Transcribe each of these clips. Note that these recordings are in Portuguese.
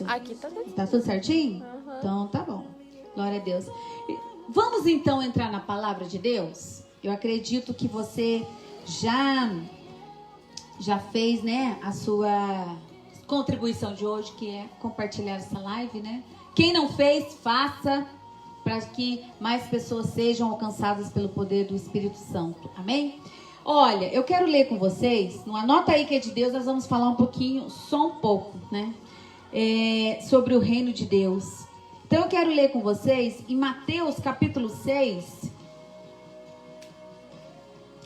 certo? Aqui tá tudo. Tá tudo certinho? Uhum. Então tá bom. Glória a Deus. Vamos então entrar na palavra de Deus? Eu acredito que você já fez, né, a sua contribuição de hoje, que é compartilhar essa live, né? Quem não fez, faça, para que mais pessoas sejam alcançadas pelo poder do Espírito Santo. Amém? Olha, eu quero ler com vocês, não anota aí que é de Deus, nós vamos falar um pouquinho, só um pouco, né? Sobre o reino de Deus. Então eu quero ler com vocês em Mateus capítulo 6.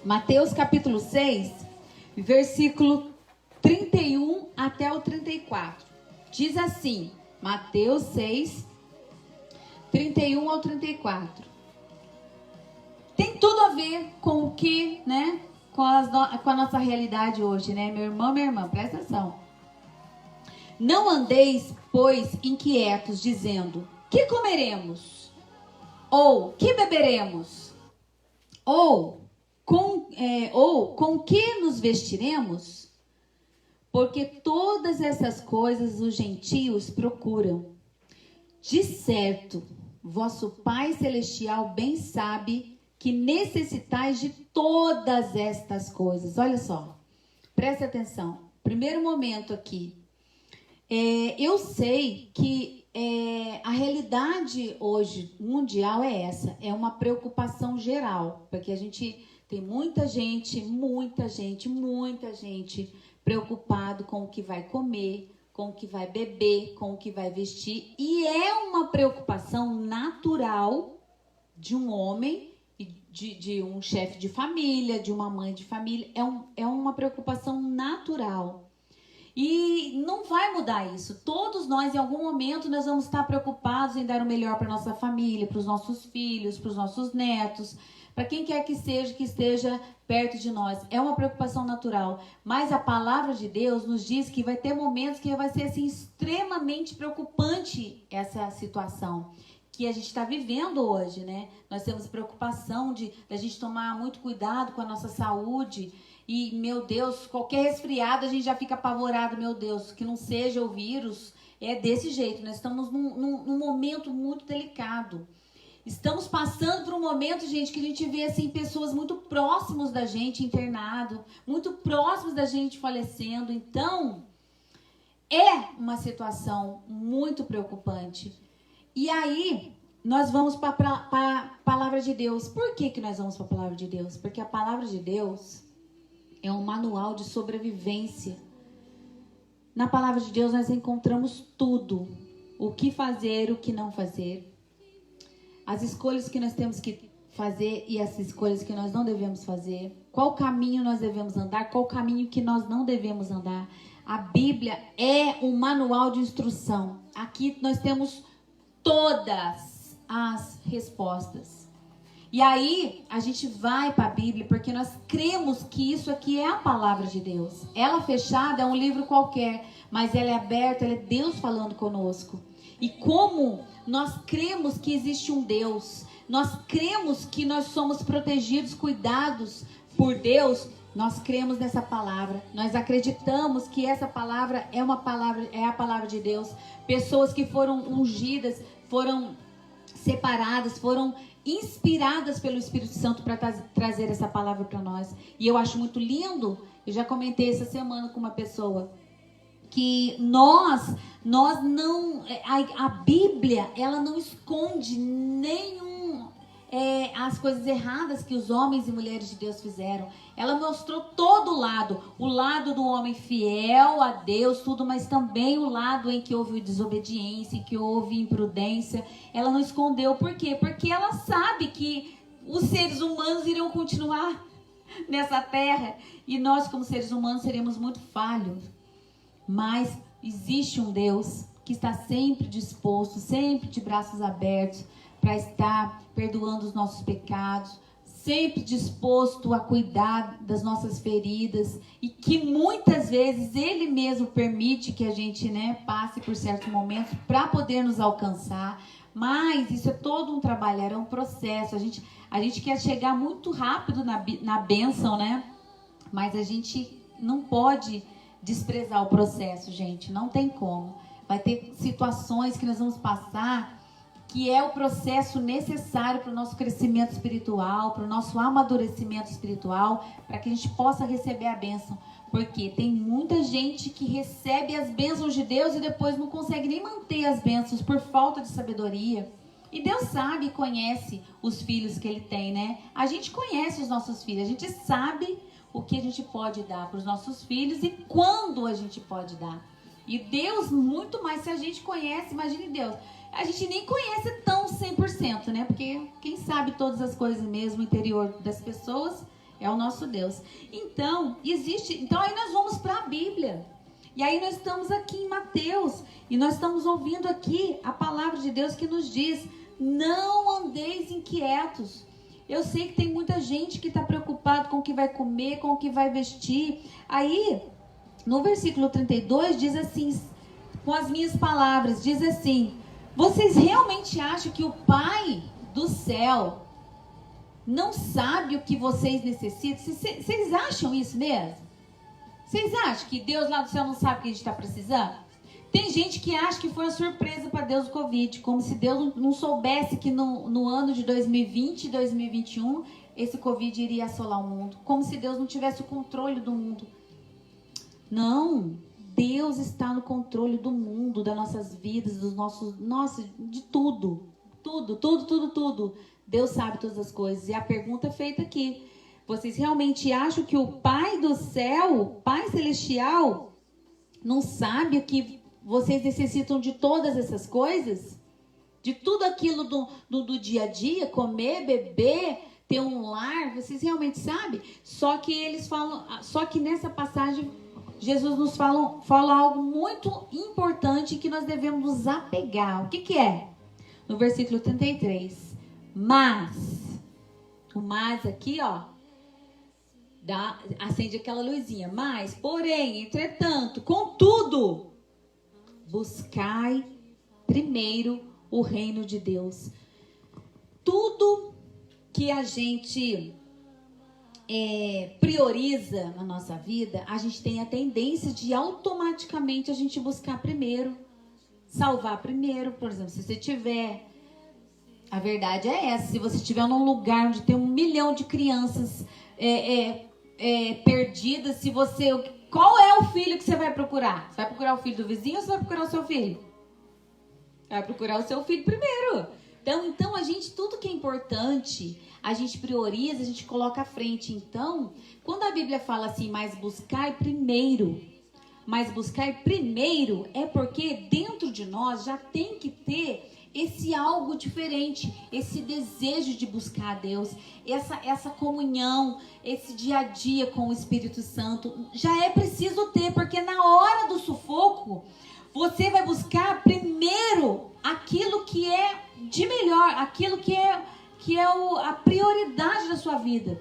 Mateus capítulo 6, versículo 31 até o 34. Diz assim, Mateus 6, 31 ao 34. Tem tudo a ver com o que, né? Com a nossa realidade hoje, né? Meu irmão, minha irmã, presta atenção. Não andeis, pois, inquietos, dizendo, que comeremos? Ou que beberemos? Ou com que nos vestiremos? Porque todas essas coisas os gentios procuram. De certo, vosso Pai Celestial bem sabe que necessitais de todas estas coisas. Olha só, presta atenção. Primeiro momento aqui. Eu sei que a realidade hoje mundial é essa. É uma preocupação geral. Porque a gente tem muita gente preocupado com o que vai comer, com o que vai beber, com o que vai vestir. E é uma preocupação natural de um homem, de um chefe de família, de uma mãe de família. É uma preocupação natural. E não vai mudar isso. Todos nós, em algum momento, nós vamos estar preocupados em dar o melhor para nossa família, para os nossos filhos, para os nossos netos, para quem quer que esteja perto de nós. É uma preocupação natural. Mas a palavra de Deus nos diz que vai ter momentos que vai ser assim, extremamente preocupante essa situação que a gente está vivendo hoje, né? Nós temos preocupação da gente tomar muito cuidado com a nossa saúde. E, meu Deus, qualquer resfriado a gente já fica apavorado, meu Deus, que não seja o vírus. É desse jeito, nós estamos num momento muito delicado. Estamos passando por um momento, gente, que a gente vê assim, pessoas muito próximas da gente internado, muito próximos da gente falecendo. Então, é uma situação muito preocupante. E aí, nós vamos para a palavra de Deus. Por que nós vamos para a palavra de Deus? Porque a palavra de Deus é um manual de sobrevivência. Na palavra de Deus nós encontramos tudo. O que fazer, o que não fazer. As escolhas que nós temos que fazer e as escolhas que nós não devemos fazer. Qual caminho nós devemos andar, qual caminho que nós não devemos andar. A Bíblia é um manual de instrução. Aqui nós temos todas as respostas. E aí, a gente vai para a Bíblia porque nós cremos que isso aqui é a palavra de Deus. Ela fechada é um livro qualquer, mas ela é aberta, ela é Deus falando conosco. E como nós cremos que existe um Deus, nós cremos que nós somos protegidos, cuidados por Deus, nós cremos nessa palavra. Nós acreditamos que essa palavra é a palavra de Deus. Pessoas que foram ungidas, foram separadas, foram inspiradas pelo Espírito Santo para trazer essa palavra para nós. E eu acho muito lindo, eu já comentei essa semana com uma pessoa, que nós não, a Bíblia, ela não esconde as coisas erradas que os homens e mulheres de Deus fizeram. Ela mostrou todo o lado do homem fiel a Deus, tudo, mas também o lado em que houve desobediência, em que houve imprudência. Ela não escondeu. Por quê? Porque ela sabe que os seres humanos irão continuar nessa terra e nós, como seres humanos, seremos muito falhos. Mas existe um Deus que está sempre disposto, sempre de braços abertos, para estar perdoando os nossos pecados, sempre disposto a cuidar das nossas feridas, e que muitas vezes Ele mesmo permite que a gente, passe por certos momentos para poder nos alcançar. Mas isso é todo um trabalho, é um processo. A gente quer chegar muito rápido na bênção, mas a gente não pode desprezar o processo, gente, não tem como. vai ter situações que nós vamos passar, que é o processo necessário para o nosso crescimento espiritual, para o nosso amadurecimento espiritual, para que a gente possa receber a bênção. Porque tem muita gente que recebe as bênçãos de Deus e depois não consegue nem manter as bênçãos por falta de sabedoria. E Deus sabe e conhece os filhos que Ele tem, né? A gente conhece os nossos filhos, a gente sabe o que a gente pode dar para os nossos filhos e quando a gente pode dar. E Deus, muito mais, se a gente conhece, imagine Deus. A gente nem conhece tão 100%, né? Porque quem sabe todas as coisas mesmo, o interior das pessoas, é o nosso Deus. Então, então aí nós vamos para a Bíblia. E aí nós estamos aqui em Mateus. E nós estamos ouvindo aqui a palavra de Deus que nos diz: não andeis inquietos. Eu sei que tem muita gente que está preocupado com o que vai comer, com o que vai vestir. Aí, no versículo 32, diz assim, com as minhas palavras, diz assim: vocês realmente acham que o Pai do céu não sabe o que vocês necessitam? Vocês acham isso mesmo? Vocês acham que Deus lá do céu não sabe o que a gente está precisando? Tem gente que acha que foi uma surpresa para Deus o Covid, como se Deus não soubesse que no ano de 2020 e 2021 esse Covid iria assolar o mundo, como se Deus não tivesse o controle do mundo. Não, Deus está no controle do mundo, das nossas vidas, de tudo. Tudo. Deus sabe todas as coisas. E a pergunta é feita aqui: vocês realmente acham que o Pai do céu, o Pai celestial, não sabe o que vocês necessitam de todas essas coisas? De tudo aquilo do dia a dia, comer, beber, ter um lar, vocês realmente sabem? Só que nessa passagem Jesus nos fala algo muito importante que nós devemos nos apegar. O que é? No versículo 33. O mas aqui, ó, acende aquela luzinha. Mas, porém, entretanto, contudo, buscai primeiro o reino de Deus. Tudo que a gente prioriza na nossa vida, a gente tem a tendência de automaticamente a gente buscar primeiro, salvar primeiro. Por exemplo, se você tiver, a verdade é essa, se você estiver num lugar onde tem 1 milhão de crianças perdidas, qual é o filho que você vai procurar? Você vai procurar o filho do vizinho ou você vai procurar o seu filho? Vai procurar o seu filho primeiro. Então a gente, tudo que é importante, a gente prioriza, a gente coloca à frente. Então, quando a Bíblia fala assim, mas buscai primeiro, é porque dentro de nós já tem que ter esse algo diferente, esse desejo de buscar a Deus, essa comunhão, esse dia a dia com o Espírito Santo, já é preciso ter, porque na hora do sufoco, você vai buscar primeiro aquilo que é de melhor, aquilo que é a prioridade da sua vida,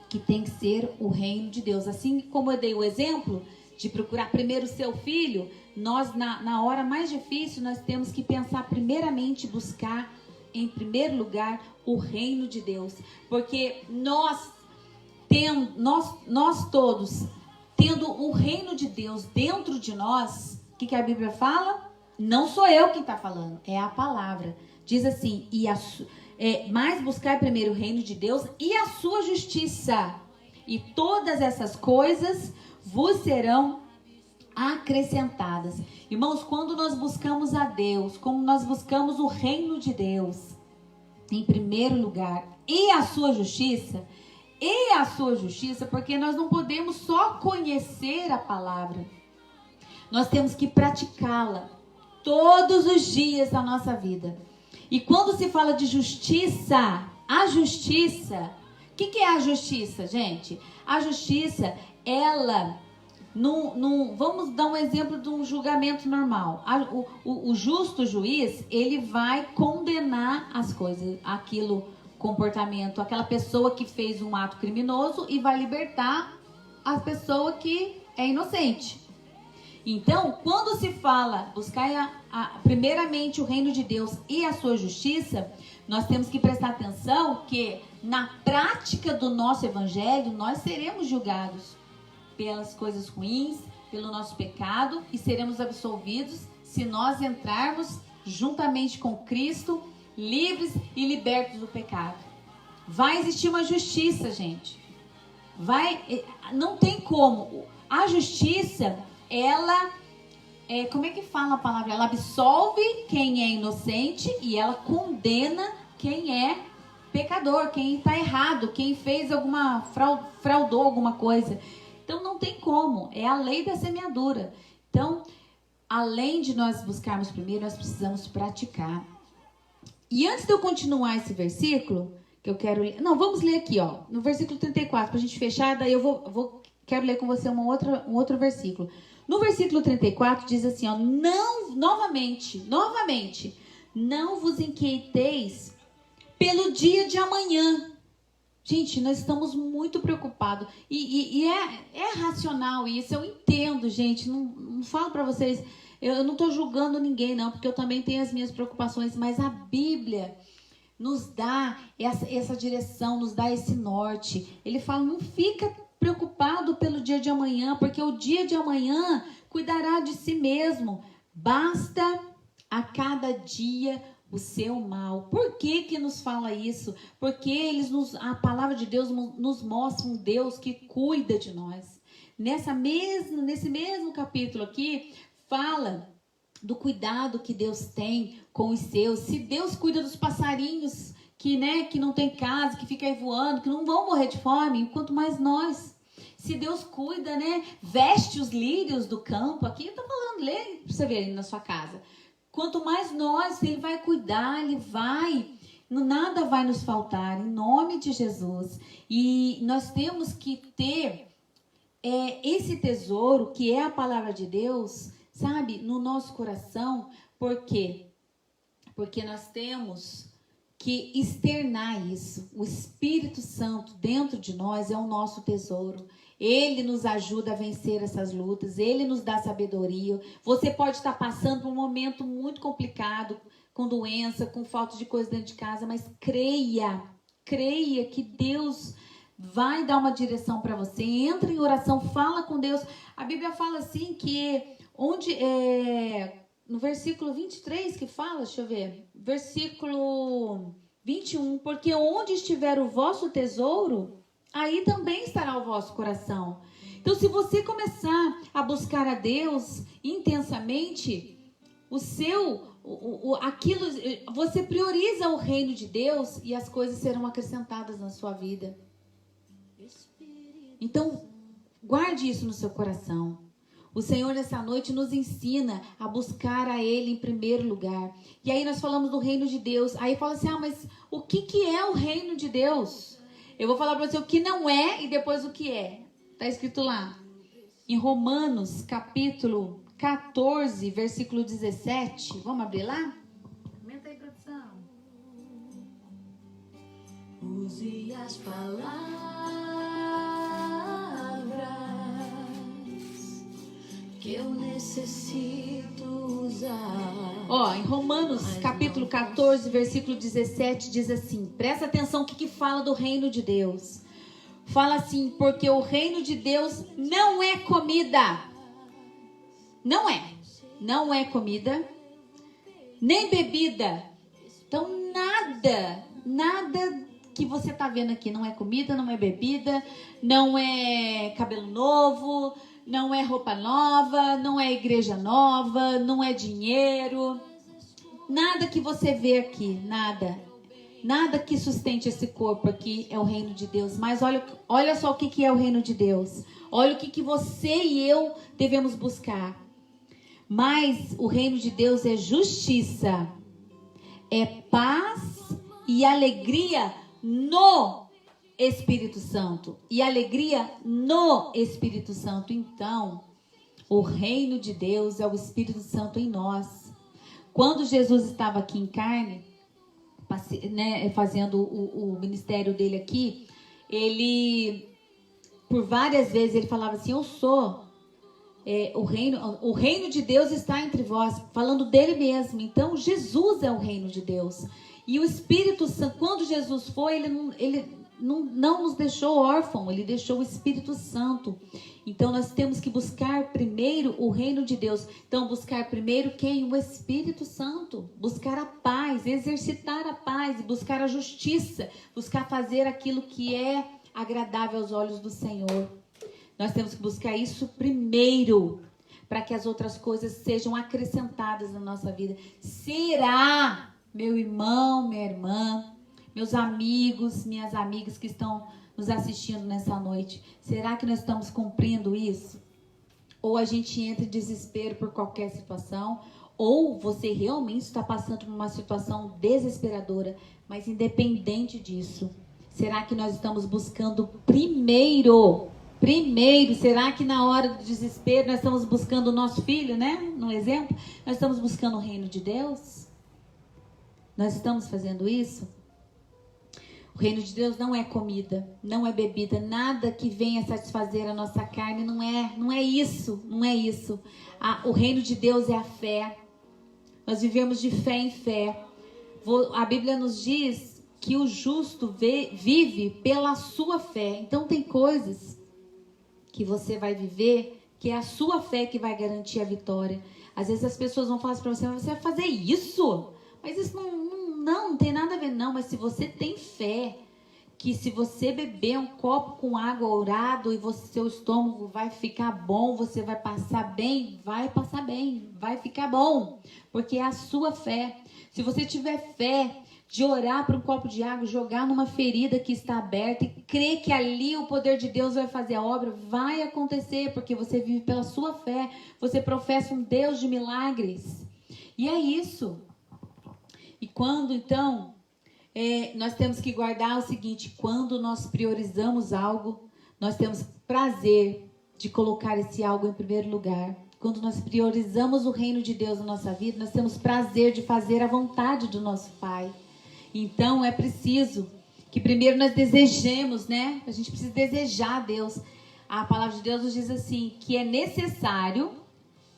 que tem que ser o reino de Deus. Assim como eu dei o exemplo de procurar primeiro o seu filho, nós na hora mais difícil, nós temos que pensar primeiramente, buscar em primeiro lugar o reino de Deus, porque nós todos, tendo o reino de Deus dentro de nós, o que a Bíblia fala? Não sou eu quem está falando, é a palavra. Diz assim, mas buscar primeiro o reino de Deus e a sua justiça, e todas essas coisas vos serão acrescentadas. Irmãos, quando nós buscamos a Deus, como nós buscamos o reino de Deus, em primeiro lugar, e a sua justiça, porque nós não podemos só conhecer a palavra, nós temos que praticá-la todos os dias da nossa vida. E quando se fala de justiça, a justiça, o que é a justiça, gente? A justiça, ela, vamos dar um exemplo de um julgamento normal. O justo juiz, ele vai condenar as coisas, comportamento, aquela pessoa que fez um ato criminoso, e vai libertar a pessoa que é inocente. Então, quando se fala buscar primeiramente o reino de Deus e a sua justiça, nós temos que prestar atenção que na prática do nosso evangelho, nós seremos julgados pelas coisas ruins, pelo nosso pecado, e seremos absolvidos se nós entrarmos juntamente com Cristo, livres e libertos do pecado. Vai existir uma justiça, gente. Não tem como. A justiça, ela, como é que fala a palavra? Ela absolve quem é inocente e ela condena quem é pecador, quem está errado, quem fez fraudou alguma coisa. Então não tem como, é a lei da semeadura. Então, além de nós buscarmos primeiro, nós precisamos praticar. E antes de eu continuar esse versículo, que eu quero ler, não, vamos ler aqui, ó, no versículo 34, para a gente fechar, daí eu quero ler com você um outro versículo. No versículo 34 diz assim, ó, novamente, não vos inquieteis pelo dia de amanhã. Gente, nós estamos muito preocupados. E é racional isso, eu entendo, gente. Não falo para vocês, eu não estou julgando ninguém, não, porque eu também tenho as minhas preocupações. Mas a Bíblia nos dá essa direção, nos dá esse norte. Ele fala, não fica preocupado pelo dia de amanhã, porque o dia de amanhã cuidará de si mesmo. Basta a cada dia o seu mal. Por que nos fala isso? Porque a palavra de Deus nos mostra um Deus que cuida de nós. Nesse mesmo capítulo aqui, fala do cuidado que Deus tem com os seus. Se Deus cuida dos passarinhos que não tem casa, que fica aí voando, que não vão morrer de fome, quanto mais nós. Se Deus cuida, veste os lírios do campo, aqui eu estou falando, lê para você ver aí na sua casa. Quanto mais nós, Ele vai cuidar, nada vai nos faltar, em nome de Jesus. E nós temos que ter esse tesouro, que é a palavra de Deus, sabe, no nosso coração. Por quê? Porque nós temos que externar isso. O Espírito Santo dentro de nós é o nosso tesouro. Ele nos ajuda a vencer essas lutas, Ele nos dá sabedoria. Você pode estar passando por um momento muito complicado, com doença, com falta de coisa dentro de casa, mas creia que Deus vai dar uma direção para você. Entra em oração, fala com Deus. A Bíblia fala assim que no versículo 23 que fala, deixa eu ver, versículo 21, porque onde estiver o vosso tesouro, aí também estará o vosso coração. Então, se você começar a buscar a Deus intensamente, você prioriza o reino de Deus e as coisas serão acrescentadas na sua vida. Então, guarde isso no seu coração. O Senhor, nessa noite, nos ensina a buscar a Ele em primeiro lugar. E aí nós falamos do reino de Deus. Aí fala assim, mas o que é o reino de Deus? Eu vou falar para você o que não é e depois o que é. Está escrito lá. Em Romanos, capítulo 14, versículo 17. Vamos abrir lá? Aumenta aí, produção. Use as palavras que eu necessito usar. Ó, em Romanos, capítulo 14, versículo 17, diz assim, presta atenção o que fala do reino de Deus. Fala assim, porque o reino de Deus não é comida. Não é comida, nem bebida. Então nada que você está vendo aqui não é comida, não é bebida, não é cabelo novo, não é roupa nova, não é igreja nova, não é dinheiro. Nada que você vê aqui, nada que sustente esse corpo aqui é o reino de Deus. Mas olha só o que é o reino de Deus. Olha o que você e eu devemos buscar. Mas o reino de Deus é justiça, é paz e alegria no Espírito Santo. E alegria no Espírito Santo. Então, o reino de Deus é o Espírito Santo em nós. Quando Jesus estava aqui em carne, fazendo o ministério dele aqui, ele, por várias vezes, ele falava assim, eu sou... o reino de Deus está entre vós, falando dele mesmo. Então Jesus é o reino de Deus. E o Espírito Santo, quando Jesus foi, ele não nos deixou órfão, Ele deixou o Espírito Santo. Então nós temos que buscar primeiro o reino de Deus. Então buscar primeiro quem? O Espírito Santo. Buscar a paz, exercitar a paz, buscar a justiça, buscar fazer aquilo que é agradável aos olhos do Senhor. Nós temos que buscar isso primeiro, para que as outras coisas sejam acrescentadas na nossa vida. Será, meu irmão, minha irmã, meus amigos, minhas amigas que estão nos assistindo nessa noite, será que nós estamos cumprindo isso? Ou a gente entra em desespero por qualquer situação, ou você realmente está passando por uma situação desesperadora, mas independente disso, será que nós estamos buscando primeiro, será que na hora do desespero nós estamos buscando o nosso filho, né? No exemplo, nós estamos buscando o reino de Deus? Nós estamos fazendo isso? O reino de Deus não é comida, não é bebida, nada que venha satisfazer a nossa carne, não é isso. O reino de Deus é a fé. Nós vivemos de fé em fé. A Bíblia nos diz que o justo vive pela sua fé. Então tem coisas que você vai viver, que é a sua fé que vai garantir a vitória. Às vezes as pessoas vão falar para você, mas você vai fazer isso? Mas isso não tem nada a ver, não. Mas se você tem fé, que se você beber um copo com água orado e seu estômago vai ficar bom, você vai passar bem, vai ficar bom. Porque é a sua fé. Se você tiver fé de orar para um copo de água, jogar numa ferida que está aberta e crer que ali o poder de Deus vai fazer a obra, vai acontecer, porque você vive pela sua fé, você professa um Deus de milagres. E é isso. E quando, então, nós temos que guardar o seguinte, quando nós priorizamos algo, nós temos prazer de colocar esse algo em primeiro lugar. Quando nós priorizamos o reino de Deus na nossa vida, nós temos prazer de fazer a vontade do nosso Pai. Então, é preciso que primeiro nós desejemos, né? A gente precisa desejar a Deus. A palavra de Deus nos diz assim, que é necessário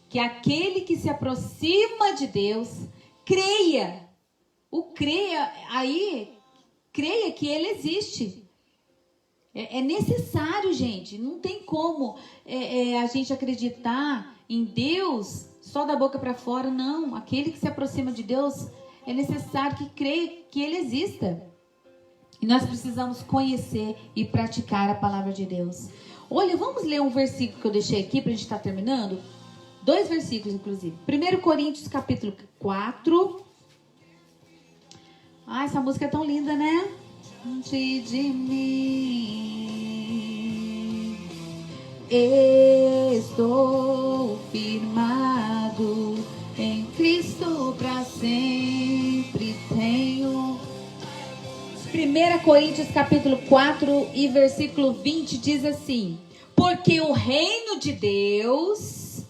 que aquele que se aproxima de Deus creia. O creia que Ele existe. É necessário, gente. Não tem como a gente acreditar em Deus só da boca para fora. Não, aquele que se aproxima de Deus é necessário que creia que Ele exista. E nós precisamos conhecer e praticar a palavra de Deus. Olha, vamos ler um versículo que eu deixei aqui para a gente estar terminando. 2 versículos, inclusive. 1 Coríntios, capítulo 4. Ah, essa música é tão linda, né? Diante de mim estou firmado em Cristo para sempre tenho. 1 Coríntios capítulo 4 e versículo 20 diz assim: porque o reino de Deus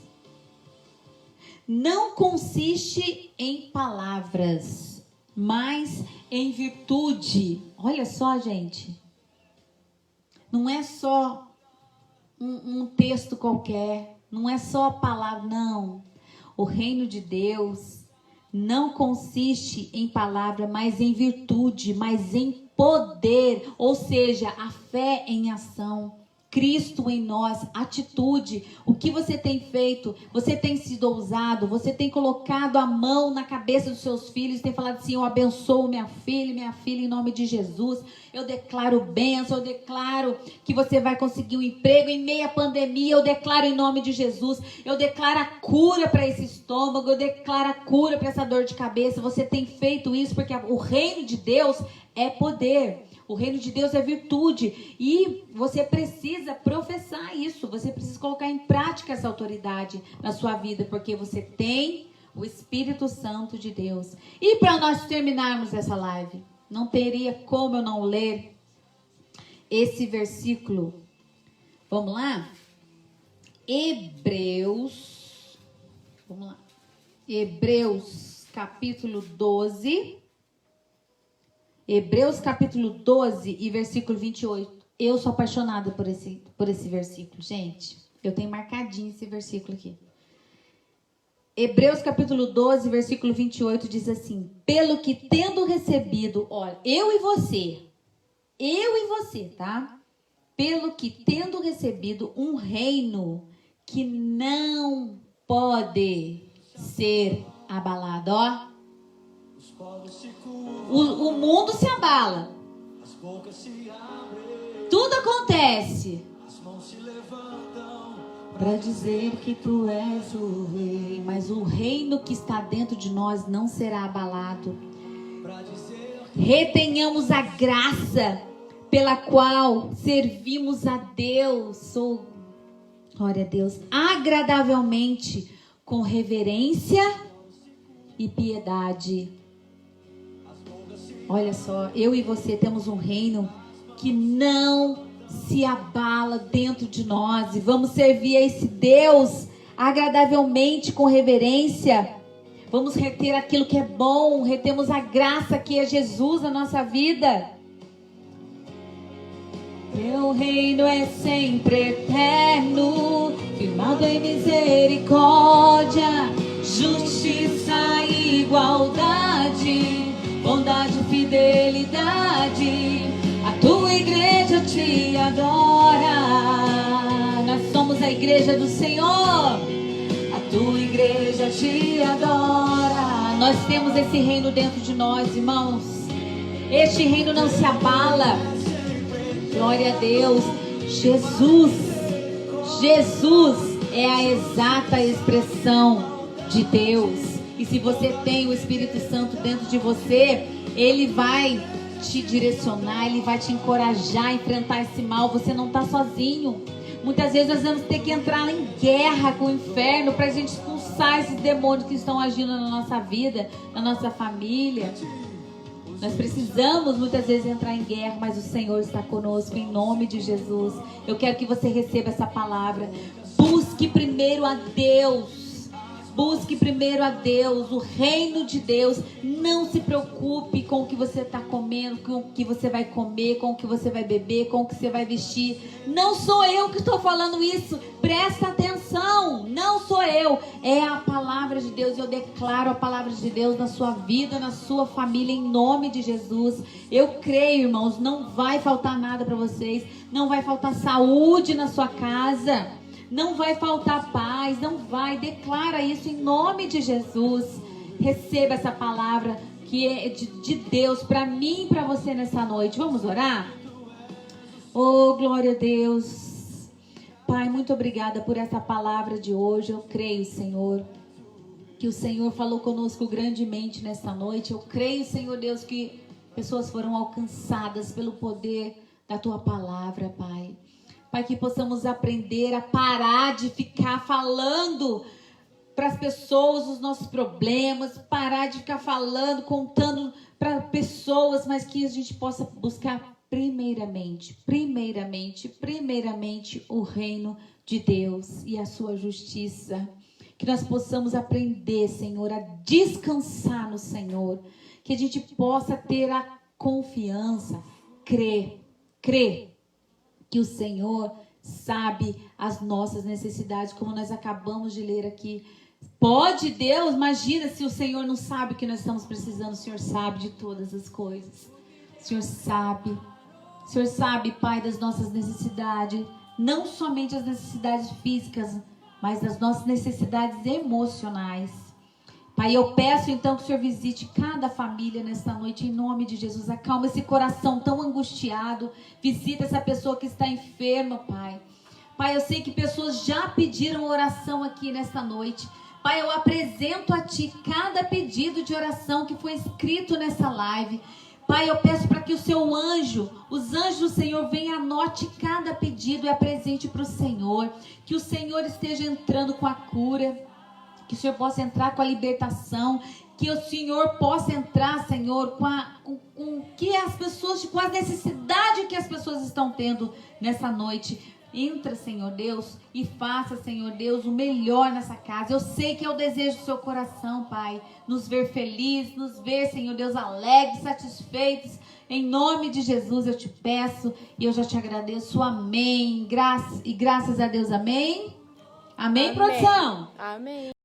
não consiste em palavras, mas em virtude. Olha só, gente. Não é só um texto qualquer, não é só a palavra, não. O reino de Deus não consiste em palavra, mas em virtude, mas em poder, ou seja, a fé em ação. Cristo em nós, atitude, o que você tem feito, você tem sido ousado, você tem colocado a mão na cabeça dos seus filhos, tem falado assim, eu abençoo minha filha em nome de Jesus, eu declaro bênção, eu declaro que você vai conseguir um emprego em meio à pandemia, eu declaro em nome de Jesus, eu declaro a cura para esse estômago, eu declaro a cura para essa dor de cabeça, você tem feito isso porque o reino de Deus é poder. O reino de Deus é virtude e você precisa professar isso, você precisa colocar em prática essa autoridade na sua vida, porque você tem o Espírito Santo de Deus. E para nós terminarmos essa live, não teria como eu não ler esse versículo. Vamos lá? Hebreus, vamos lá. Hebreus capítulo 12. Hebreus capítulo 12 e versículo 28. Eu sou apaixonada por esse versículo, gente. Eu tenho marcadinho esse versículo aqui. Hebreus capítulo 12, versículo 28 diz assim: pelo que tendo recebido, olha, eu e você, eu e você, tá? Pelo que tendo recebido um reino que não pode ser abalado, ó. O mundo se abala. Tudo acontece para dizer que tu és o rei, mas o reino que está dentro de nós não será abalado. Retenhamos a graça pela qual servimos a Deus, glória a Deus, agradavelmente, com reverência e piedade. Olha só, eu e você temos um reino que não se abala dentro de nós, e vamos servir a esse Deus agradavelmente, com reverência. Vamos reter aquilo que é bom, retemos a graça que é Jesus na nossa vida. Teu reino é sempre eterno, firmado em misericórdia, justiça e igualdade, bondade e fidelidade. A tua igreja te adora. Nós somos a igreja do Senhor. A tua igreja te adora. Nós temos esse reino dentro de nós, irmãos. Este reino não se abala. Glória a Deus. Jesus é a exata expressão de Deus. E se você tem o Espírito Santo dentro de você, ele vai te direcionar, ele vai te encorajar a enfrentar esse mal. Você não está sozinho. Muitas vezes nós vamos ter que entrar em guerra com o inferno para a gente expulsar esses demônios que estão agindo na nossa vida, na nossa família. Nós precisamos muitas vezes entrar em guerra, mas o Senhor está conosco em nome de Jesus. Eu quero que você receba essa palavra. Busque primeiro a Deus. Busque primeiro a Deus, o reino de Deus. Não se preocupe com o que você está comendo, com o que você vai comer, com o que você vai beber, com o que você vai vestir. Não sou eu que estou falando isso. Presta atenção. Não sou eu. É a palavra de Deus. Eu declaro a palavra de Deus na sua vida, na sua família, em nome de Jesus. Eu creio, irmãos, não vai faltar nada para vocês. Não vai faltar saúde na sua casa. Não vai faltar paz, não vai. Declara isso em nome de Jesus. Receba essa palavra que é de Deus para mim e para você nessa noite. Vamos orar? Oh, glória a Deus. Pai, muito obrigada por essa palavra de hoje. Eu creio, Senhor, que o Senhor falou conosco grandemente nessa noite. Eu creio, Senhor Deus, que pessoas foram alcançadas pelo poder da Tua palavra, Pai. Pai, que possamos aprender a parar de ficar falando para as pessoas os nossos problemas, parar de ficar falando, contando para pessoas, mas que a gente possa buscar primeiramente o reino de Deus e a sua justiça. Que nós possamos aprender, Senhor, a descansar no Senhor, que a gente possa ter a confiança, crer que o Senhor sabe as nossas necessidades, como nós acabamos de ler aqui. Pode Deus, imagina se o Senhor não sabe o que nós estamos precisando. O Senhor sabe de todas as coisas. O Senhor sabe, Pai, das nossas necessidades, não somente as necessidades físicas, mas as nossas necessidades emocionais. Pai, eu peço então que o Senhor visite cada família nesta noite, em nome de Jesus. Acalma esse coração tão angustiado. Visita essa pessoa que está enferma, Pai. Pai, eu sei que pessoas já pediram oração aqui nesta noite. Pai, eu apresento a Ti cada pedido de oração que foi escrito nessa live. Pai, eu peço para que o seu anjo, os anjos do Senhor, venham, anote cada pedido e apresente para o Senhor. Que o Senhor esteja entrando com a cura. Que o Senhor possa entrar com a libertação, que o Senhor possa entrar, Senhor, com que as pessoas, com a necessidade que as pessoas estão tendo nessa noite. Entra, Senhor Deus, e faça, Senhor Deus, o melhor nessa casa. Eu sei que é o desejo do seu coração, Pai, nos ver felizes, nos ver, Senhor Deus, alegres, satisfeitos. Em nome de Jesus eu te peço e eu já te agradeço. Amém. Graças a Deus, amém. Amém, produção? Amém.